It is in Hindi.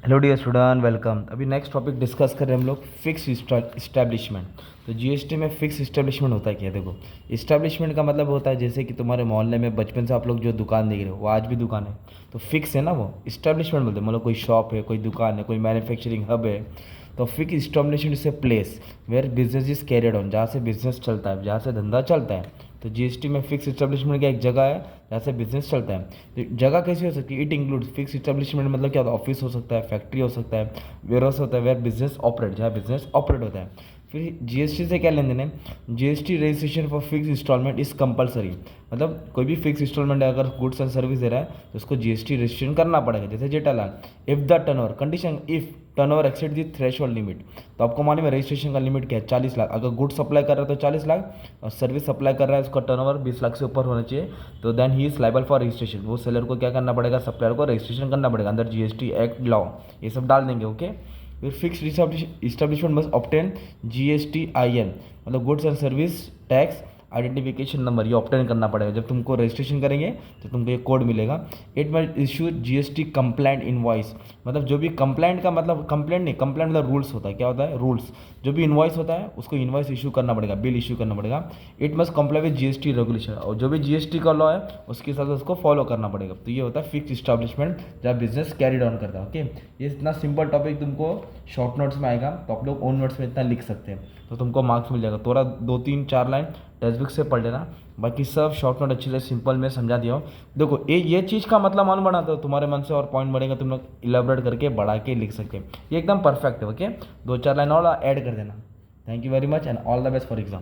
Hello dear student, welcome. अभी नेक्स्ट टॉपिक डिस्कस कर रहे हैं हम लोग, फिक्स इस्टेब्लिशमेंट। तो जीएसटी में फिक्स इस्टेब्लिशमेंट होता है क्या? देखो, इस्टेब्लिशमेंट का मतलब होता है जैसे कि तुम्हारे मोहल्ले में बचपन से आप लोग जो दुकान देख रहे हो वो आज भी दुकान है, तो फिक्स है ना, वो इस्टेब्लिशमेंट बोलते हैं। मतलब कोई शॉप है, कोई दुकान है, कोई मैन्युफैक्चरिंग हब है, तो fix establishment is a place where business is carried on, जहाँ से बिजनेस चलता है, जहाँ से धंधा चलता है। तो जीएसटी में फिक्स इस्टेब्लिशमेंट का एक जगह है जहाँ से बिजनेस चलता है। तो जगह कैसी हो सकती है? इट इंक्लूड्स फिक्स इस्टेब्लिशमेंट, मतलब क्या होता है? ऑफिस हो सकता है, फैक्ट्री हो सकता है, वेयर हाउस होता है, वेयर बिजनेस ऑपरेट, जहाँ बिजनेस ऑपरेट होता है। फिर जीएसटी से क्या लेन देन है? GST registration for fix installment is compulsory, मतलब कोई भी फिक्स इंस्टॉलमेंट अगर गुड्स एंड सर्विस दे रहा है तो उसको जीएसटी रजिस्ट्रेशन करना पड़ेगा। जैसे Jethalal, if the turnover condition, if turnover exceed the threshold limit, तो आपको मालूम है रजिस्ट्रेशन का लिमिट क्या है? 40 लाख। अगर गुड्स सप्लाई कर रहा है तो 40 लाख, और सर्विस सप्लाई कर रहा है उसका टर्नओवर 20 लाख से ऊपर होना चाहिए, तो then he is liable for registration. वो सेलर को क्या करना पड़ेगा? सप्लायर को रजिस्ट्रेशन करना पड़ेगा अंदर जीएसटी एक्ट लॉ, ये सब डाल देंगे। ओके। फिर fix establishment must obtain GSTIN, मतलब goods and service tax identification number, ये ऑब्टेन करना पड़ेगा। जब तुमको रजिस्ट्रेशन करेंगे तो तुमको ये कोड मिलेगा। It must issue GST compliant invoice, मतलब जो भी कंप्लाइंट का मतलब, कंप्लेंट नहीं, कंप्लेंट मतलब रूल्स होता है। क्या होता है? रूल्स। जो भी इनवॉइस होता है उसको इनवॉइस इशू करना पड़ेगा, बिल इशू करना पड़ेगा। It must comply with GST regulation, और जो भी जीएसटी का लॉ है उसके हिसाब से उसको फॉलो करना पड़ेगा। तो ये होता है फिक्स इस्टेब्लिशमेंट, जहाँ बिजनेस कैरी ऑन करता है। ओके, ये इतना सिंपल टॉपिक तुमको शॉर्ट नोट्स में आएगा, तो आप लोग ओन नोट्स में इतना लिख सकते हैं, तो तुमको मार्क्स मिल जाएगा। थोड़ा 2 3 4 लाइन टेक्स्ट बुक से पढ़ लेना, बाकी सब शॉर्ट नोट अच्छे से सिंपल में समझा दिया हो। देखो, ये चीज़ का मतलब मालूम बना, तो तुम्हारे मन से और पॉइंट बढ़ेगा, तुम लोग इलेबोरेट करके बढ़ा के लिख सकते हैं। ये एकदम परफेक्ट है। ओके, 2 4 लाइन और ऐड कर देना। Thank you very much and all the best for exam.